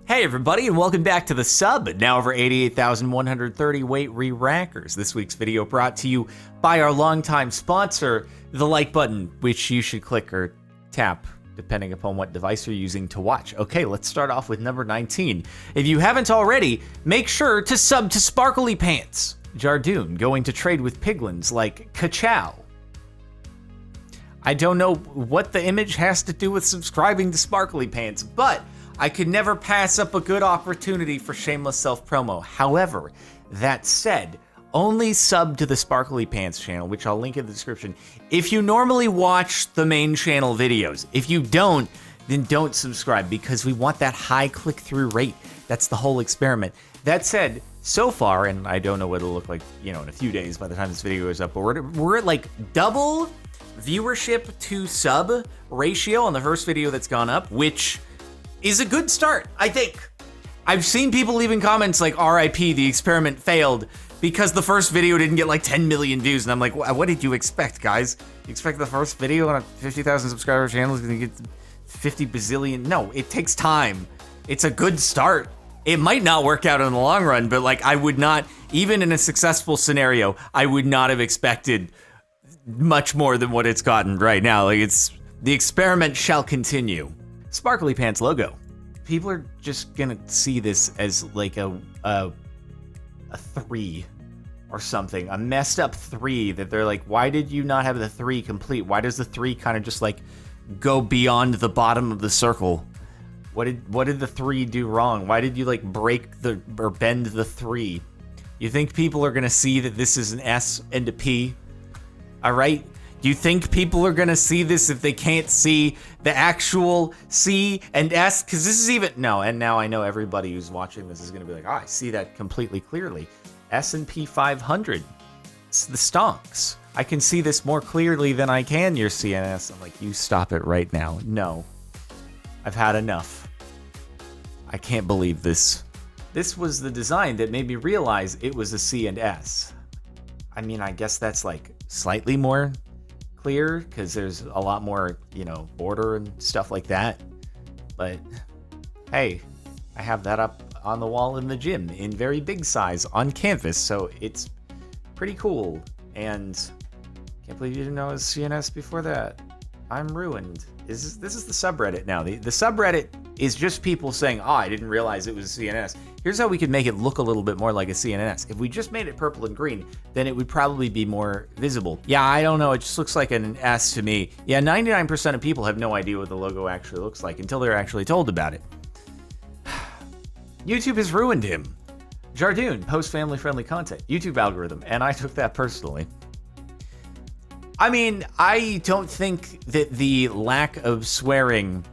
Hey everybody, and welcome back to the sub. Now over 88,130 weight re-rankers. This week's video brought to you by our longtime sponsor, the like button, which you should click or tap, depending upon what device you're using to watch. Okay, let's start off with number 19. If you haven't already, make sure to sub to SparklyPants. Jardoon going to trade with piglins like Ka-chow. I don't know what the image has to do with subscribing to SparklyPants, but I could never pass up a good opportunity for shameless self-promo. However, that said, only sub to the SparklyPants channel, which I'll link in the description, if you normally watch the main channel videos. If you don't, then don't subscribe, because we want that high click-through rate. That's the whole experiment. That said, so far, and I don't know what it'll look like, in a few days by the time this video is up, but we're at like double viewership to sub ratio on the first video that's gone up, which is a good start, I think. I've seen people leaving comments like, RIP, the experiment failed, because the first video didn't get like 10 million views. And I'm like, what did you expect, guys? You expect the first video on a 50,000 subscriber channel is gonna get 50 bazillion? No, it takes time. It's a good start. It might not work out in the long run, but like I would not, even in a successful scenario, I would not have expected much more than what it's gotten right now. Like the experiment shall continue. SparklyPants logo. People are just gonna see this as like a 3 or something, a messed up 3 that they're like, why did you not have the 3 complete? Why does the 3 kind of just like go beyond the bottom of the circle? What did the 3 do wrong? Why did you like break or bend the 3? You think people are gonna see that this is an S and a P? All right. Do you think people are gonna see this if they can't see the actual C and S? Because this is even, no, and now I know everybody who's watching this is gonna be like, I see that completely clearly. S&P 500, it's the stonks. I can see this more clearly than I can your CNS. I'm like, you stop it right now. No, I've had enough. I can't believe this. This was the design that made me realize it was a C and S. I mean, I guess that's like slightly more clear because there's a lot more, border and stuff like that. But hey, I have that up on the wall in the gym in very big size on canvas, so it's pretty cool. And can't believe you didn't know it was CNS before that. I'm ruined. This is the subreddit now. The subreddit is just people saying, I didn't realize it was CNS. Here's how we could make it look a little bit more like a CNS. If we just made it purple and green, then it would probably be more visible. Yeah, I don't know. It just looks like an S to me. Yeah, 99% of people have no idea what the logo actually looks like until they're actually told about it. YouTube has ruined him. Jardoon posts family-friendly content. YouTube algorithm, and I took that personally. I mean, I don't think that the lack of swearing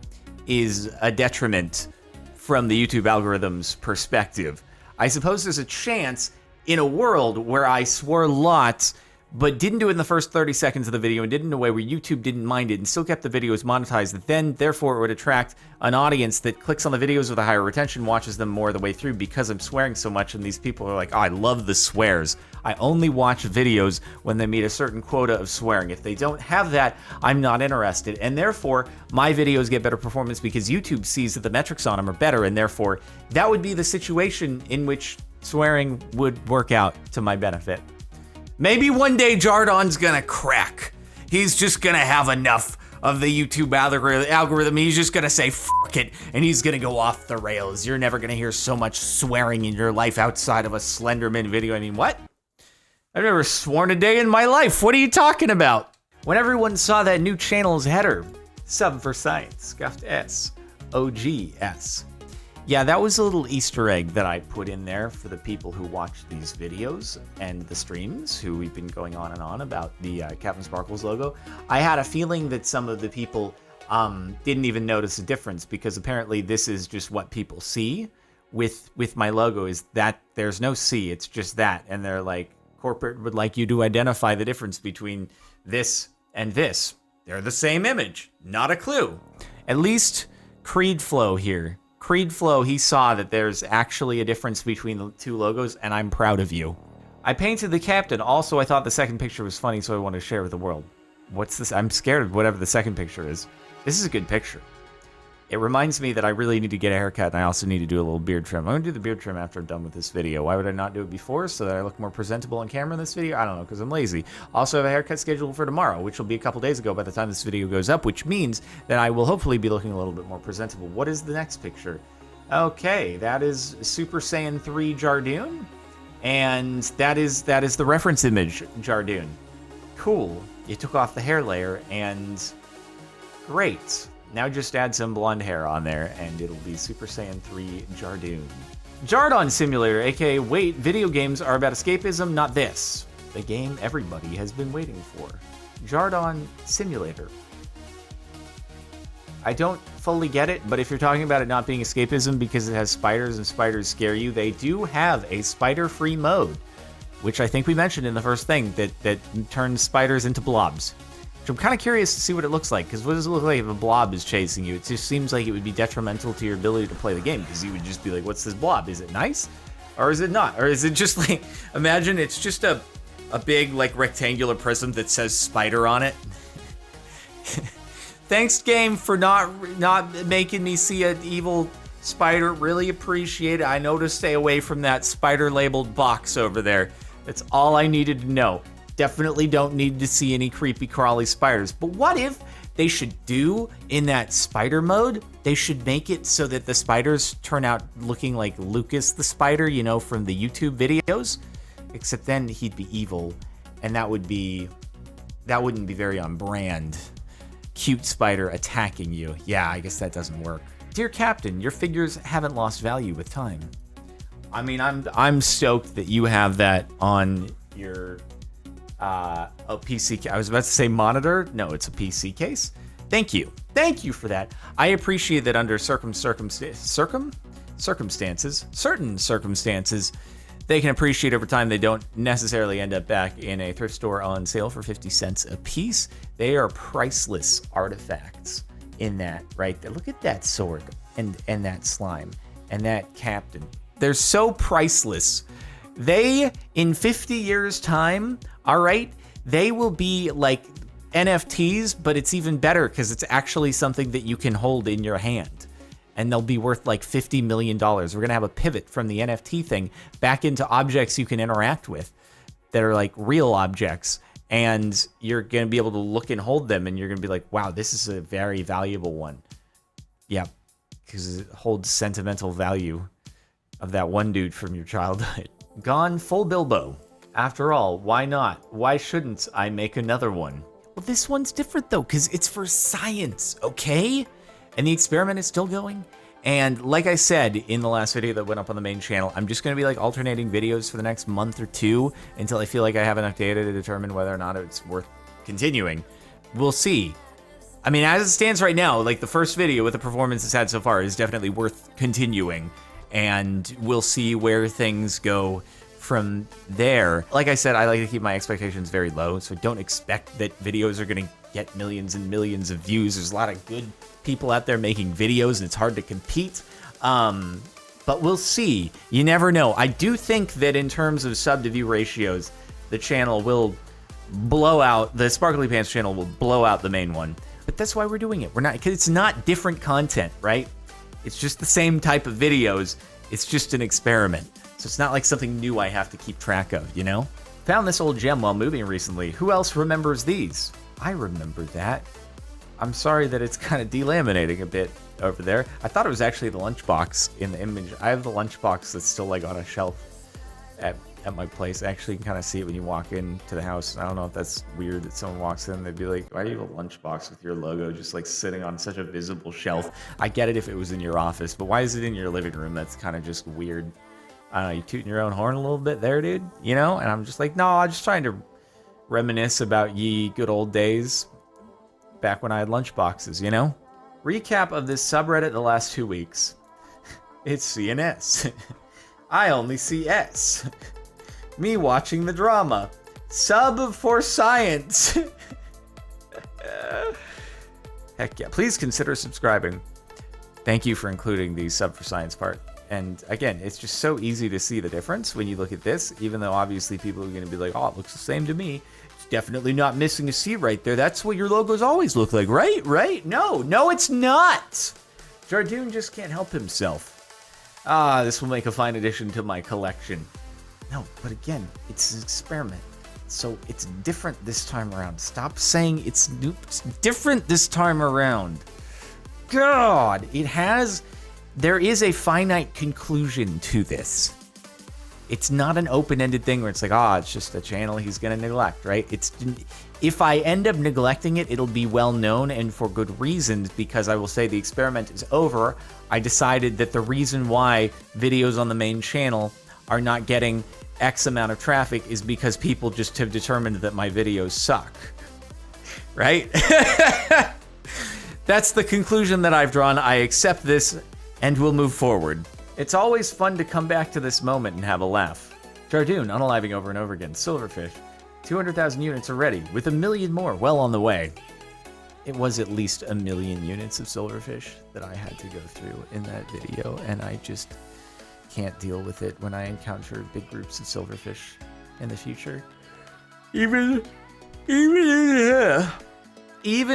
is a detriment from the YouTube algorithm's perspective. I suppose there's a chance in a world where I swore lots, but didn't do it in the first 30 seconds of the video and did it in a way where YouTube didn't mind it and still kept the videos monetized, that then, therefore, it would attract an audience that clicks on the videos with a higher retention, watches them more the way through because I'm swearing so much, and these people are like, I love the swears. I only watch videos when they meet a certain quota of swearing. If they don't have that, I'm not interested, and therefore, my videos get better performance because YouTube sees that the metrics on them are better, and therefore, that would be the situation in which swearing would work out to my benefit. Maybe one day Jardon's gonna crack. He's just gonna have enough of the YouTube algorithm. He's just gonna say, fuck it, and he's gonna go off the rails. You're never gonna hear so much swearing in your life outside of a Slenderman video. I mean, what? I've never sworn a day in my life. What are you talking about? When everyone saw that new channel's header, Sub for Science, scuffed S, OGS. Yeah, that was a little Easter egg that I put in there for the people who watch these videos and the streams, who we've been going on and on about the Captain Sparkles logo. I had a feeling that some of the people didn't even notice a difference, because apparently this is just what people see with my logo, is that there's no C, it's just that. And they're like, corporate would like you to identify the difference between this and this. They're the same image, not a clue. At least Creed Flow here. Creed Flow, he saw that there's actually a difference between the two logos, and I'm proud of you. I painted the captain. Also, I thought the second picture was funny, so I wanted to share with the world. What's this? I'm scared of whatever the second picture is. This is a good picture. It reminds me that I really need to get a haircut, and I also need to do a little beard trim. I'm going to do the beard trim after I'm done with this video. Why would I not do it before? So that I look more presentable on camera in this video? I don't know, because I'm lazy. Also have a haircut scheduled for tomorrow, which will be a couple days ago by the time this video goes up, which means that I will hopefully be looking a little bit more presentable. What is the next picture? Okay, that is Super Saiyan 3 Jardoon, and that is the reference image Jardoon. Cool. You took off the hair layer, and great. Now just add some blonde hair on there, and it'll be Super Saiyan 3 Jardoon. Jardon Simulator, aka wait, video games are about escapism, not this. The game everybody has been waiting for. Jardon Simulator. I don't fully get it, but if you're talking about it not being escapism because it has spiders and spiders scare you, they do have a spider-free mode, which I think we mentioned in the first thing, that turns spiders into blobs. Which I'm kind of curious to see what it looks like, because what does it look like if a blob is chasing you? It just seems like it would be detrimental to your ability to play the game, because you would just be like, what's this blob? Is it nice? Or is it not? Or is it just like, imagine it's just a big, like, rectangular prism that says spider on it. Thanks, game, for not making me see an evil spider. Really appreciate it. I know to stay away from that spider-labeled box over there. That's all I needed to know. Definitely don't need to see any creepy crawly spiders. But what if they should do in that spider mode? They should make it so that the spiders turn out looking like Lucas the spider, you know, from the YouTube videos. Except then he'd be evil, and that wouldn't be very on brand. Cute spider attacking you. Yeah, I guess that doesn't work. Dear Captain, your figures haven't lost value with time. I mean, I'm stoked that you have that on your PC. I was about to say monitor. No, it's a PC case. Thank you for that. I appreciate that under certain circumstances, they can appreciate over time. They don't necessarily end up back in a thrift store on sale for 50 cents a piece. They are priceless artifacts in that right there. Look at that sword and that slime and that captain. They're so priceless. They, in 50 years' time, all right, they will be like NFTs, but it's even better because it's actually something that you can hold in your hand. And they'll be worth like $50 million. We're going to have a pivot from the NFT thing back into objects you can interact with that are like real objects. And you're going to be able to look and hold them, and you're going to be like, wow, this is a very valuable one. Yeah, because it holds sentimental value of that one dude from your childhood. Gone full Bilbo. After all, why not? Why shouldn't I make another one? Well, this one's different though, because it's for science, okay? And the experiment is still going. And like I said in the last video that went up on the main channel, I'm just going to be like alternating videos for the next month or two until I feel like I have enough data to determine whether or not it's worth continuing. We'll see. I mean, as it stands right now, like the first video with the performance it's had so far is definitely worth continuing. And we'll see where things go from there. Like I said, I like to keep my expectations very low, so don't expect that videos are going to get millions and millions of views. There's a lot of good people out there making videos, and it's hard to compete. But we'll see. You never know. I do think that in terms of sub to view ratios, the channel will blow out, the Sparkly Pants channel will blow out the main one. But that's why we're doing it. We're not, because it's not different content, right? It's just the same type of videos. It's just an experiment. So it's not like something new I have to keep track of, you know? Found this old gem while moving recently. Who else remembers these? I remember that. I'm sorry that it's kind of delaminating a bit over there. I thought it was actually the lunchbox in the image. I have the lunchbox that's still like on a shelf at my place. Actually, you can kind of see it when you walk into the house. I don't know if that's weird that someone walks in, they'd be like, why do you have a lunchbox with your logo just like sitting on such a visible shelf? I get it if it was in your office, but why is it in your living room? That's kind of just weird. I don't know, you tooting your own horn a little bit there, dude, you know? And I'm just like, no, I'm just trying to reminisce about ye good old days back when I had lunchboxes, you know? Recap of this subreddit the last 2 weeks. It's CNS. I only see S. Me watching the drama. Sub for science. Heck yeah. Please consider subscribing. Thank you for including the sub for science part. And again, it's just so easy to see the difference when you look at this, even though obviously people are going to be like, oh, it looks the same to me. It's definitely not missing a C right there. That's what your logos always look like, right? Right? No, it's not. Jardoon just can't help himself. This will make a fine addition to my collection. No, but again, it's an experiment. So it's different this time around. Stop saying it's different this time around. God, there is a finite conclusion to this. It's not an open-ended thing where it's like, it's just a channel he's going to neglect, right? If I end up neglecting it, it'll be well known and for good reasons, because I will say the experiment is over. I decided that the reason why videos on the main channel are not getting X amount of traffic is because people just have determined that my videos suck, right? That's the conclusion that I've drawn. I accept this and will move forward. It's always fun to come back to this moment and have a laugh. Jardoon, unaliving over and over again. Silverfish, 200,000 units already, with 1 million more well on the way. It was at least 1 million units of silverfish that I had to go through in that video, and I just can't deal with it when I encounter big groups of silverfish in the future. Even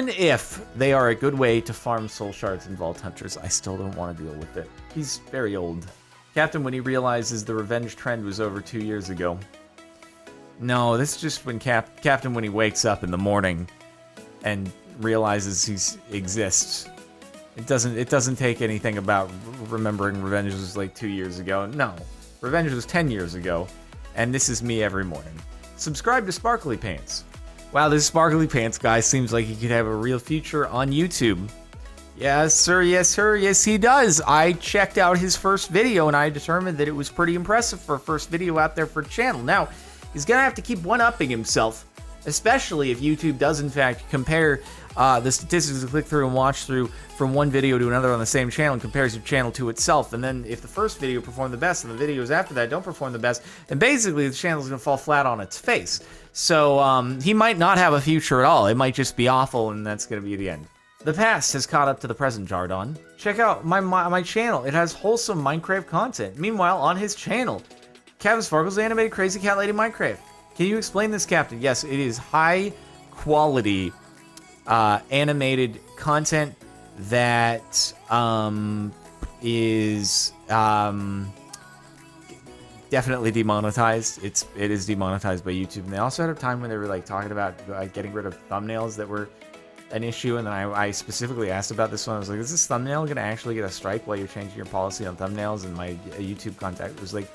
if they are a good way to farm soul shards and vault hunters, I still don't want to deal with it. He's very old. Captain, when he realizes the revenge trend was over 2 years ago. No, this is just when Captain when he wakes up in the morning and realizes he exists. It doesn't take anything about remembering revenge was like 2 years ago. No, revenge was 10 years ago, and this is me every morning. Subscribe to SparklyPants. Wow, this SparklyPants guy seems like he could have a real future on YouTube. Yes, sir, yes, sir, yes, he does. I checked out his first video, and I determined that it was pretty impressive for a first video out there for a channel. Now, he's going to have to keep one-upping himself, especially if YouTube does, in fact, compare the statistics of click-through and watch-through from one video to another on the same channel and compares your channel to itself. And then if the first video performed the best and the videos after that don't perform the best, then basically the channel's going to fall flat on its face. So he might not have a future at all. It might just be awful, and that's going to be the end. The past has caught up to the present, Jardon. Check out my channel. It has wholesome Minecraft content. Meanwhile, on his channel, Captain Sparkle's animated Crazy Cat Lady Minecraft. Can you explain this, Captain? Yes, it is high quality animated content that is definitely demonetized. It is demonetized by YouTube. And they also had a time when they were like talking about getting rid of thumbnails that were an issue, and then I specifically asked about this one. I was like, is this thumbnail gonna actually get a strike while you're changing your policy on thumbnails? And my YouTube contact was like,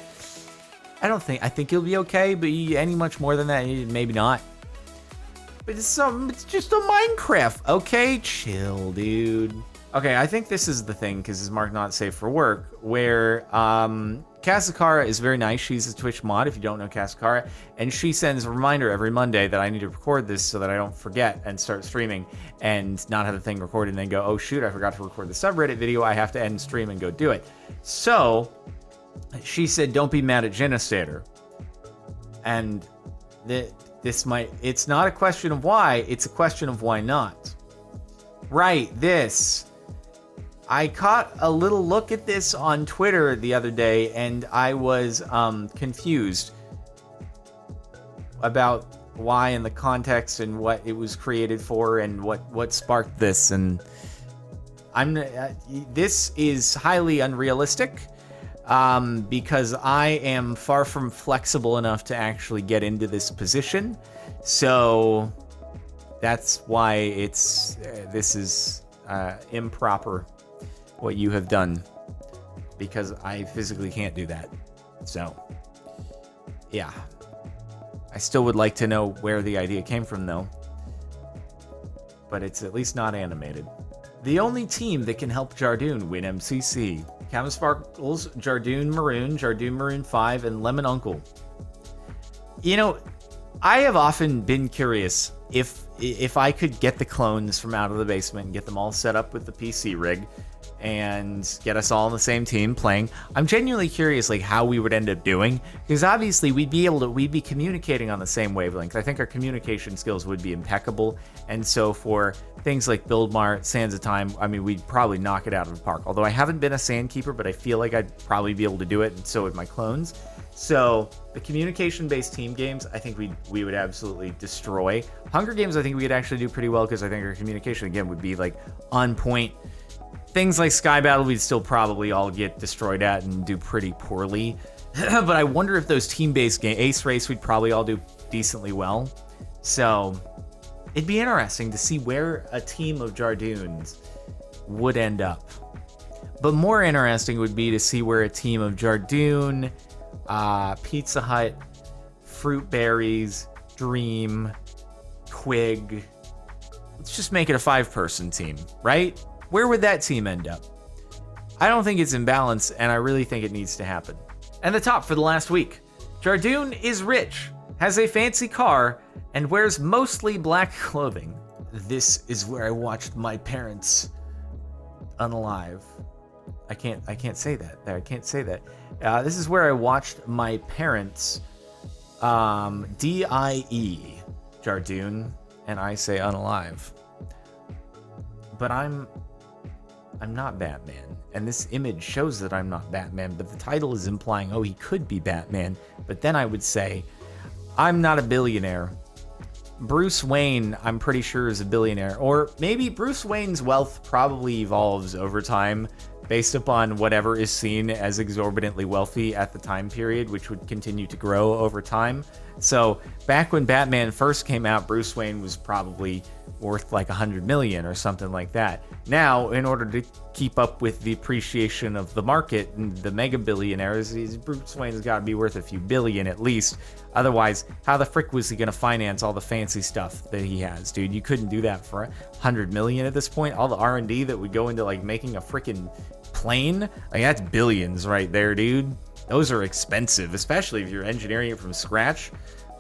I think you'll be okay, but any much more than that, maybe not. But it's just a Minecraft, okay? Chill, dude. Okay, I think this is the thing, because it's marked not safe for work, where Kasakara is very nice. She's a Twitch mod, if you don't know Kasakara, and she sends a reminder every Monday that I need to record this so that I don't forget and start streaming and not have the thing recorded and then go, oh shoot, I forgot to record the subreddit video, I have to end stream and go do it. So, she said, don't be mad at Genostater. And it's not a question of why, it's a question of why not. Right, this. I caught a little look at this on Twitter the other day, and I was confused about why and the context and what it was created for and what sparked this. And this is highly unrealistic because I am far from flexible enough to actually get into this position. So that's why this is improper, what you have done, because I physically can't do that. So yeah, I still would like to know where the idea came from though, but it's at least not animated. The only team that can help Jardoon win MCC: Captain Sparkles, Jardoon Maroon 5, and Lemon Uncle. You know, I have often been curious if I could get the clones from out of the basement and get them all set up with the PC rig and get us all on the same team playing. I'm genuinely curious like how we would end up doing, because obviously we'd be communicating on the same wavelength. I think our communication skills would be impeccable, and so for things like Build Mart, Sands of Time, I mean, we'd probably knock it out of the park. Although I haven't been a Sandkeeper, but I feel like I'd probably be able to do it, and so would my clones. So the communication-based team games, I think we would absolutely destroy. Hunger Games, I think we could actually do pretty well, because I think our communication, again, would be like on point. things like Sky Battle, we'd still probably all get destroyed at and do pretty poorly. But I wonder if those team-based games, Ace Race, we'd probably all do decently well. So it'd be interesting to see where a team of Jardoons would end up. But more interesting would be to see where a team of Jardoon, Pizza Hut, Fruit Berries, Dream, Quig. Let's just make it a 5-person team, right? Where would that team end up? I don't think it's in balance, and I really think it needs to happen. And the top for the last week. Jardoon is rich, has a fancy car, and wears mostly black clothing. This is where I watched my parents unalive. I can't say that. I can't say that. This is where I watched my parents D-I-E Jardoon, and I say unalive. But I'm not Batman, and this image shows that I'm not Batman, but the title is implying, oh, he could be Batman. But then I would say, I'm not a billionaire. Bruce Wayne, I'm pretty sure, is a billionaire. Or maybe Bruce Wayne's wealth probably evolves over time based upon whatever is seen as exorbitantly wealthy at the time period, which would continue to grow over time. So back when Batman first came out, Bruce Wayne was probably worth like 100 million or something like that. Now, in order to keep up with the appreciation of the market and the mega billionaires, Bruce Wayne's got to be worth a few billion at least. Otherwise, how the frick was he going to finance all the fancy stuff that he has, dude? You couldn't do that for 100 million at this point. All the R&D that would go into like making a freaking plane, like that's billions right there, dude. Those are expensive, especially if you're engineering it from scratch.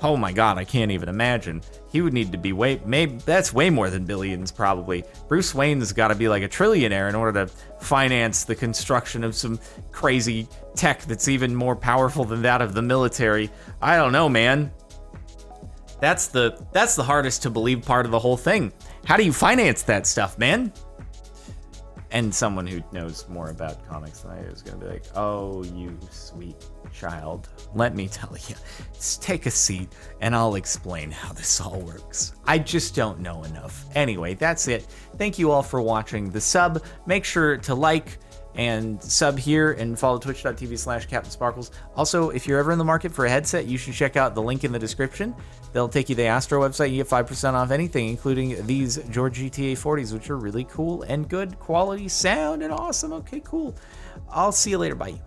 Oh my god, I can't even imagine. He would need to be maybe that's way more than billions probably. Bruce Wayne's got to be like a trillionaire in order to finance the construction of some crazy tech that's even more powerful than that of the military. I don't know, man. That's the hardest to believe part of the whole thing. How do you finance that stuff, man? And someone who knows more about comics than I is going to be like, oh, you sweet child. Let me tell you. Just take a seat and I'll explain how this all works. I just don't know enough. Anyway, that's it. Thank you all for watching the sub. Make sure to like and sub here and follow twitch.tv/CaptainSparkles. Also, if you're ever in the market for a headset, you should check out the link in the description. They'll take you to the Astro website. You get 5% off anything, including these George GTA 40s, which are really cool and good quality sound and awesome. Okay, cool. I'll see you later. Bye.